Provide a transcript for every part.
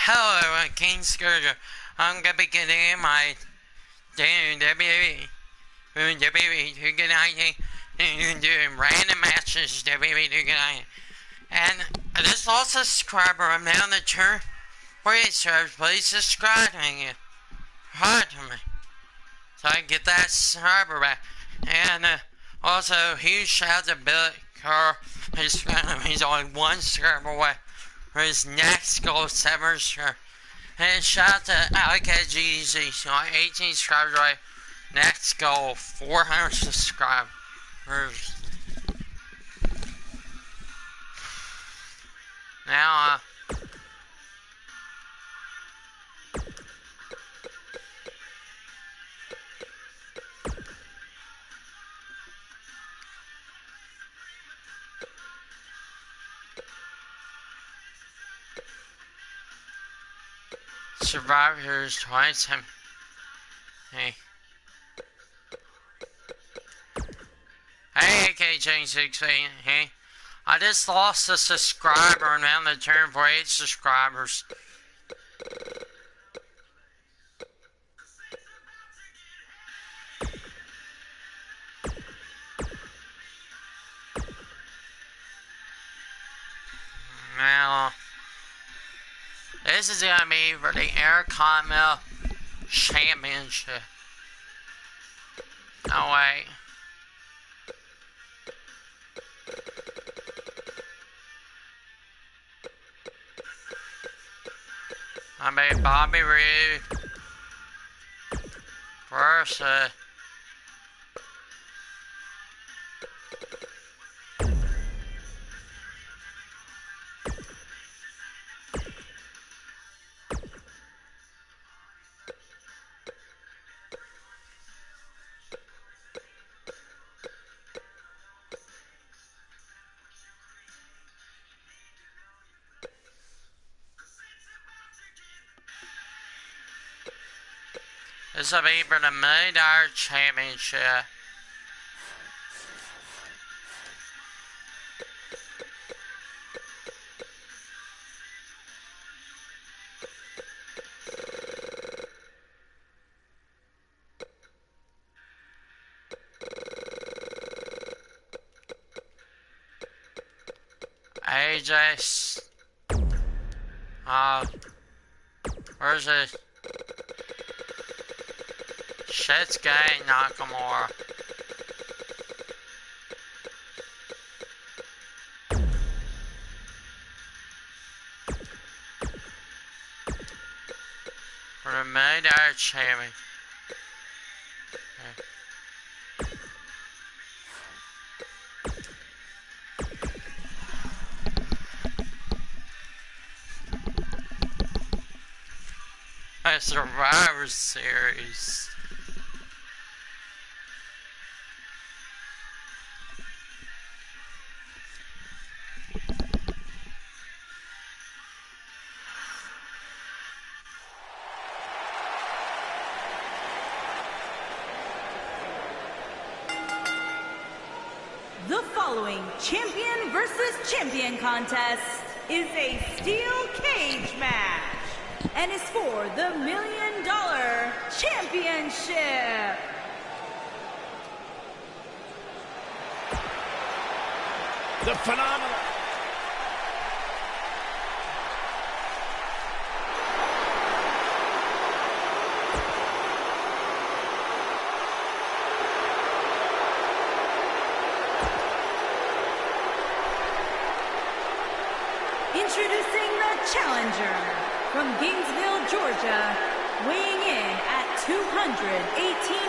Hello, King Scourger. I'm gonna be getting my WWE 2K19 and doing random matches WWE 2K19. And I just lost a subscriber. I'm down the turn. Please, sir, please subscribe to me. Hard to me. So I can get that subscriber back. And also, huge shout out to Billy Carr. He's only one subscriber away for his next goal, 7 subscribers. And shout out to Alec GZ. He's only 18 subscribers away. Next goal, 400 subscribers. Now, Survivors twice. Hey. Hey, KJ16. Hey. I just lost a subscriber and now the turn for 8 subscribers. Now, this is gonna be for the Intercontinental Championship. No way. I mean, Bobby Roode versus this will be for the $1 million championship. AJ, where's it? Shinsuke Nakamura. For the $1 million champion. Okay. A Survivor Series. The following champion versus champion contest is a steel cage match and is for the $1 million championship. The phenomenal. Introducing the challenger from Gainesville, Georgia, weighing in at 218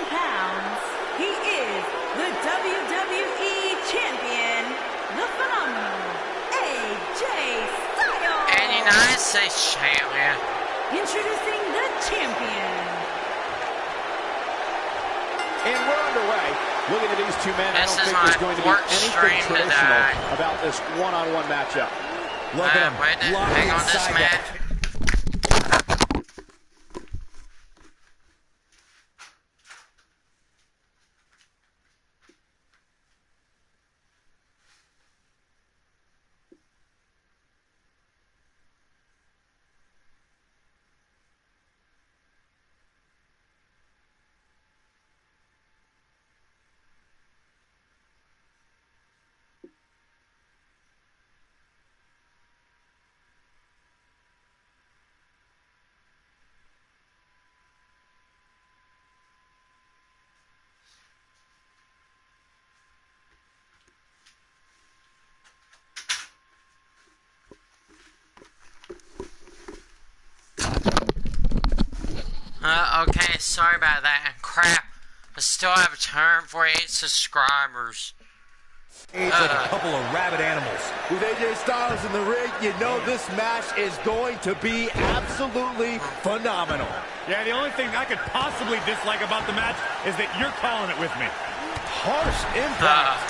pounds, he is the WWE Champion, the phenomenal AJ Styles. And United States Champion. Introducing the champion. And we're underway. Looking at these two men, I This don't is think there's going to be my anything fourth stream traditional today. about this one-on-one matchup. Look at him. Wait, hang on this match. Okay, sorry about that. And crap, I still have a turn for 8 subscribers. Like a couple of rabid animals. With AJ Styles in the ring, you know this match is going to be absolutely phenomenal. Yeah, the only thing I could possibly dislike about the match is that you're calling it with me. Harsh impact.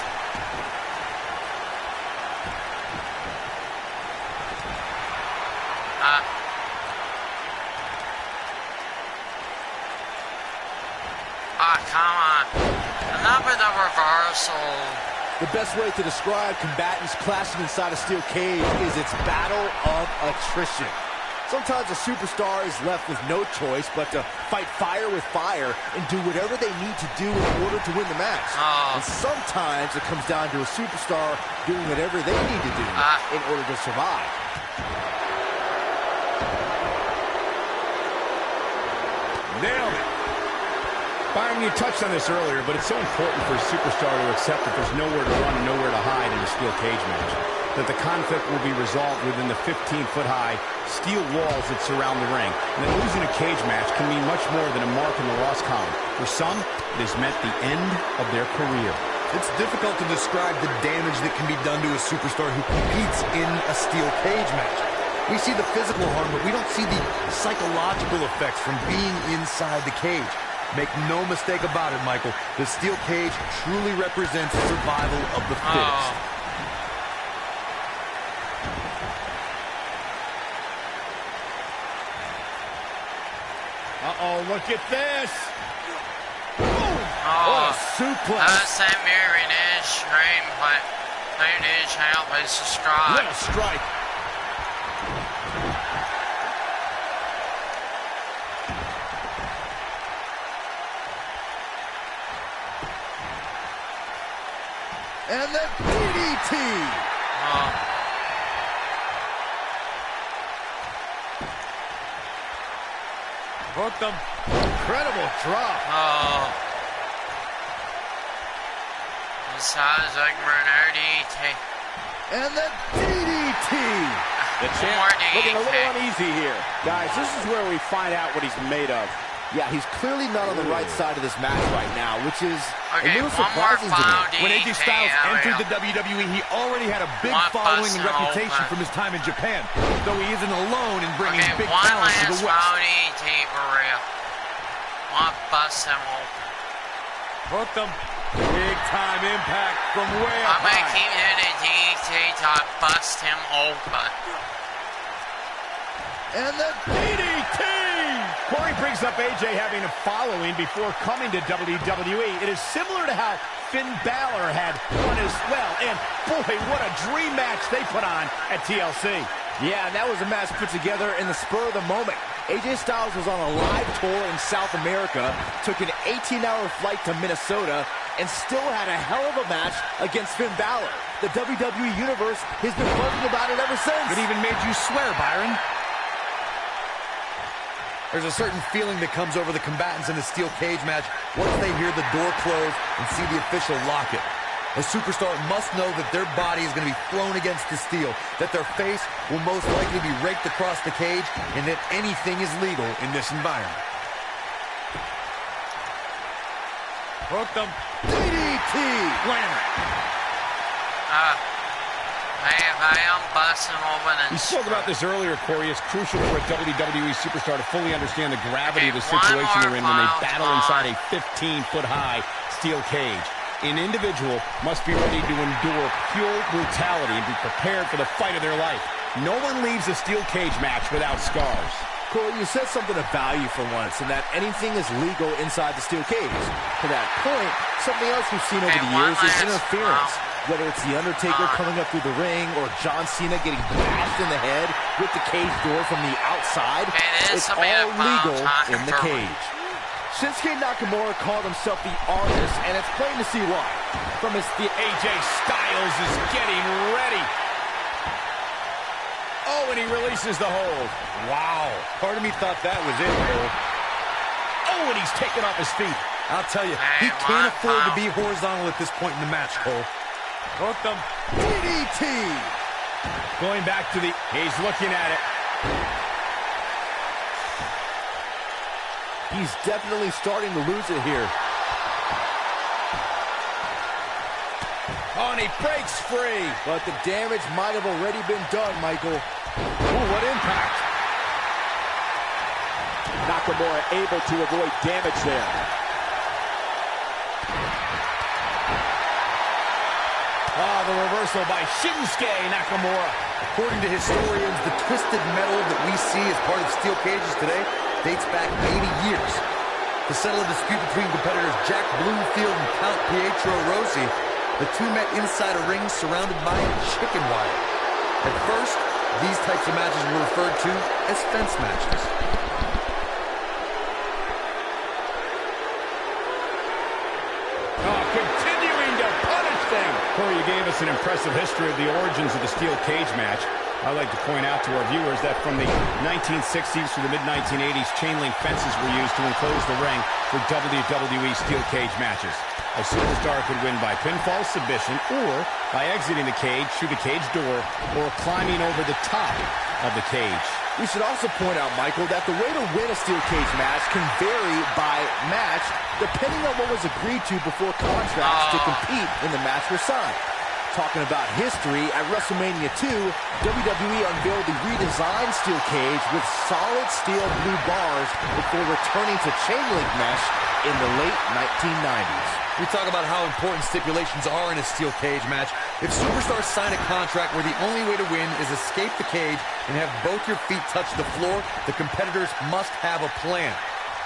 Come on. Enough with the reversal. The best way to describe combatants clashing inside a steel cage is its battle of attrition. Sometimes a superstar is left with no choice but to fight fire with fire and do whatever they need to do in order to win the match. And sometimes it comes down to a superstar doing whatever they need to do in order to survive. Nailed it. Byron, you touched on this earlier, but it's so important for a superstar to accept that there's nowhere to run and nowhere to hide in a steel cage match. That the conflict will be resolved within the 15-foot-high steel walls that surround the ring. And that losing a cage match can mean much more than a mark in the loss column. For some, it has meant the end of their career. It's difficult to describe the damage that can be done to a superstar who competes in a steel cage match. We see the physical harm, but we don't see the psychological effects from being inside the cage. Make no mistake about it, Michael. The steel cage truly represents survival of the fittest. Uh-oh, look at this. What a suplex. That's that mirroring edge stream, but they need to help us subscribe. What a strike. And the DDT. Hooked them. Incredible drop. This sounds like we're DDT. And the DDT. The champ looking a little uneasy here. Guys, this is where we find out what he's made of. Yeah, he's clearly not on the right side of this match right now, which is a little surprising to me. When AJ Styles entered the WWE, he already had a big following and reputation from his time in Japan, though he isn't alone in bringing big talent to the West. DDT for real. One bust him open. Hooked him. Big time impact from way I'm up gonna high. keep doing the DDT to bust him open. And the DDT. Corey brings up AJ having a following before coming to WWE. It is similar to how Finn Balor had one as well. And boy, what a dream match they put on at TLC. Yeah, and that was a match put together in the spur of the moment. AJ Styles was on a live tour in South America, took an 18-hour flight to Minnesota, and still had a hell of a match against Finn Balor. The WWE Universe has been buzzing about it ever since. It even made you swear, Byron. There's a certain feeling that comes over the combatants in the steel cage match once they hear the door close and see the official lock it. A superstar must know that their body is going to be thrown against the steel, that their face will most likely be raked across the cage, and that anything is legal in this environment. Hooked them. DDT. Glamour. I am busting open and We spoke about this earlier, Corey. It's crucial for a WWE superstar to fully understand the gravity of the situation they're in when they battle inside a 15-foot-high steel cage. An individual must be ready to endure pure brutality and be prepared for the fight of their life. No one leaves a steel cage match without scars. Corey, you said something of value for once, and that anything is legal inside the steel cage. To that point, something else we've seen over the years is interference. Whether it's The Undertaker coming up through the ring or John Cena getting bashed in the head with the cage door from the outside, it's all legal in the cage. Shinsuke Nakamura called himself the artist, and it's plain to see why. From his AJ Styles is getting ready. Oh, and he releases the hold. Wow. Part of me thought that was it, Cole. Oh, and he's taken off his feet. I'll tell you, he can't afford to be horizontal at this point in the match, Cole. Hooked him. DDT. Going back to the... He's looking at it. He's definitely starting to lose it here. Oh, and he breaks free. But the damage might have already been done, Michael. Ooh, what impact. Nakamura able to avoid damage there. Oh, the reversal by Shinsuke Nakamura. According to historians, the twisted metal that we see as part of steel cages today dates back 80 years. To settle a dispute between competitors Jack Bloomfield and Count Pietro Rossi, the two met inside a ring surrounded by chicken wire. At first, these types of matches were referred to as fence matches. Oh, continuing to punish them. Corey, you gave us an impressive history of the origins of the steel cage match. I'd like to point out to our viewers that from the 1960s to the mid-1980s, chain link fences were used to enclose the ring for WWE steel cage matches. A superstar could win by pinfall submission or by exiting the cage through the cage door or climbing over the top of the cage. We should also point out, Michael, that the way to win a steel cage match can vary by match depending on what was agreed to before contracts to compete in the match were signed. Talking about history, at WrestleMania 2, WWE unveiled the redesigned steel cage with solid steel blue bars before returning to chain link mesh in the late 1990s. We talk about how important stipulations are in a steel cage match. If superstars sign a contract where the only way to win is escape the cage and have both your feet touch the floor, the competitors must have a plan.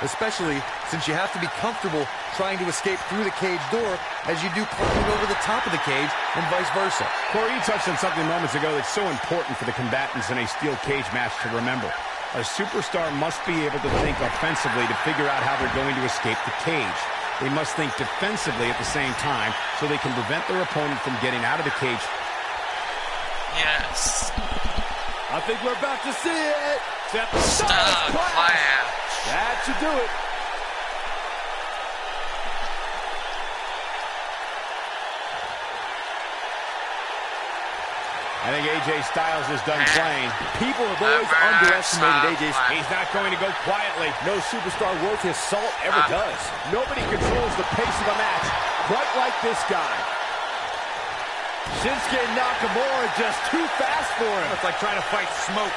Especially since you have to be comfortable trying to escape through the cage door as you do climbing over the top of the cage and vice versa. Corey, you touched on something moments ago that's so important for the combatants in a steel cage match to remember. A superstar must be able to think offensively to figure out how they're going to escape the cage. They must think defensively at the same time so they can prevent their opponent from getting out of the cage. Yes. I think we're about to see it. Stop clash. That should do it. I think AJ Styles is done playing. People have always underestimated AJ Styles. He's not going to go quietly. No superstar worth his salt ever does. Nobody controls the pace of a match quite like this guy. Shinsuke Nakamura just too fast for him. It's like trying to fight smoke.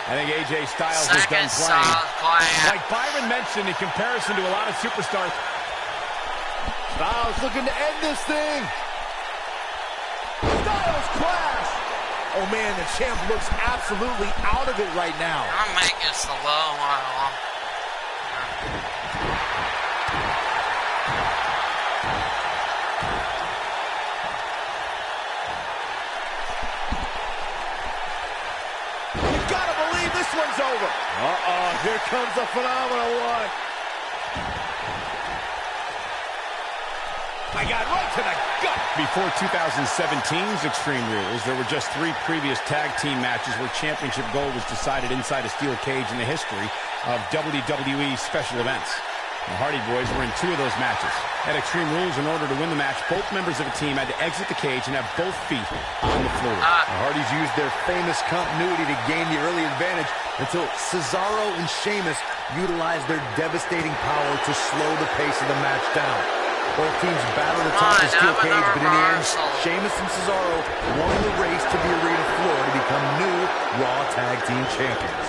I think AJ Styles is done playing. Like Byron mentioned, in comparison to a lot of superstars, Styles looking to end this thing. Styles clash. Oh man, the champ looks absolutely out of it right now. I'm making this a low one. This one's over. Here comes the phenomenal one. I got right to the gut. Before 2017's Extreme Rules, there were just 3 previous tag team matches where championship gold was decided inside a steel cage in the history of WWE special events. The Hardy Boys were in 2 of those matches. At Extreme Rules, in order to win the match, both members of a team had to exit the cage and have both feet on the floor. The Hardys used their famous continuity to gain the early advantage until Cesaro and Sheamus utilized their devastating power to slow the pace of the match down. Both teams battled atop the steel cage, but in the end, Sheamus and Cesaro won the race to the arena floor to become new Raw Tag Team Champions.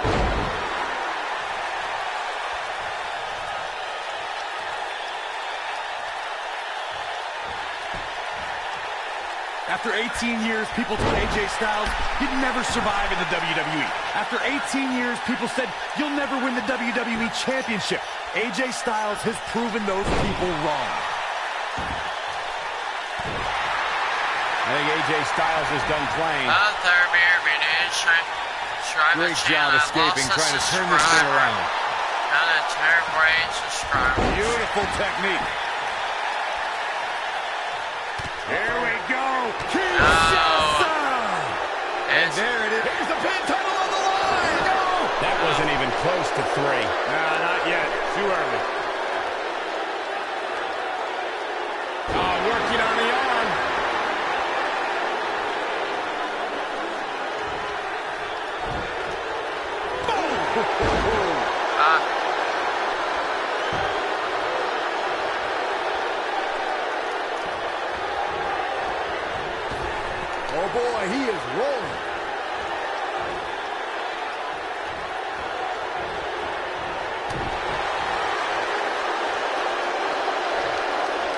After 18 years, people told AJ Styles he'd never survive in the WWE. After 18 years, people said, you'll never win the WWE Championship. AJ Styles has proven those people wrong. I think AJ Styles is done playing. Great job escaping, trying to turn this thing around. Beautiful technique. Here we go. And there it is. Here's the pin, title on the line. No. That wasn't even close to 3. Nah, not yet. Too early. Working on the arm. Oh boy, he is rolling.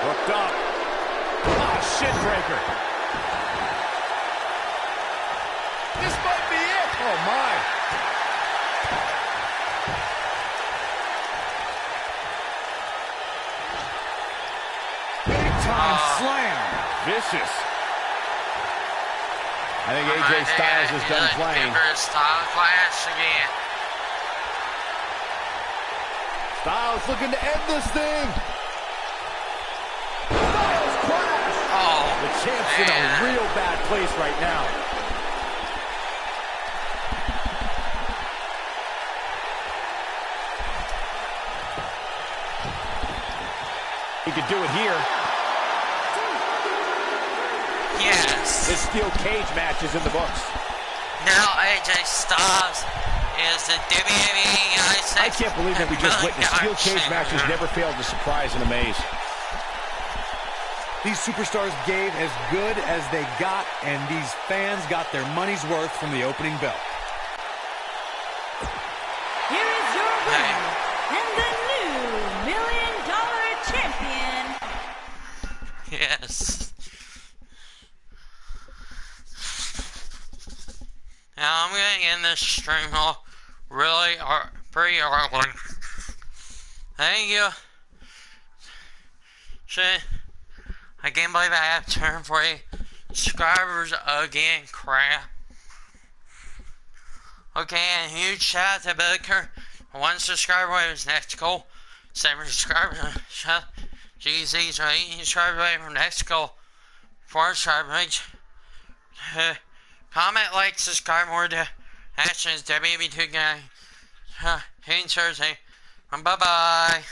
Hooked up. Ah, shin breaker. This might be it. Oh my. Big time slam. Vicious. I think AJ Styles is done playing. Style clash again. Styles looking to end this thing. Oh, The champ's in a real bad place right now. He could do it here. yes. This steel cage match is in the books. Now AJ Styles is the WWE United States. I can't believe that we just witnessed steel cage matches never failed to surprise and amaze. These superstars gave as good as they got, and these fans got their money's worth from the opening bell. Here is your winner, and the new $1 Million Champion. Yes. Now I'm gonna end this stream off really pretty early. Thank you. Shit. I can't believe I have turned 40 subscribers again, crap. Okay, and huge shout out to Booker. 1 subscriber away from his next goal. 7 subscribers. Shout out GZ's 8 subscribers away from next goal. 4 subscribers. Comment, like, subscribe more to #WB2 guy. Hey, Thursday. Bye bye.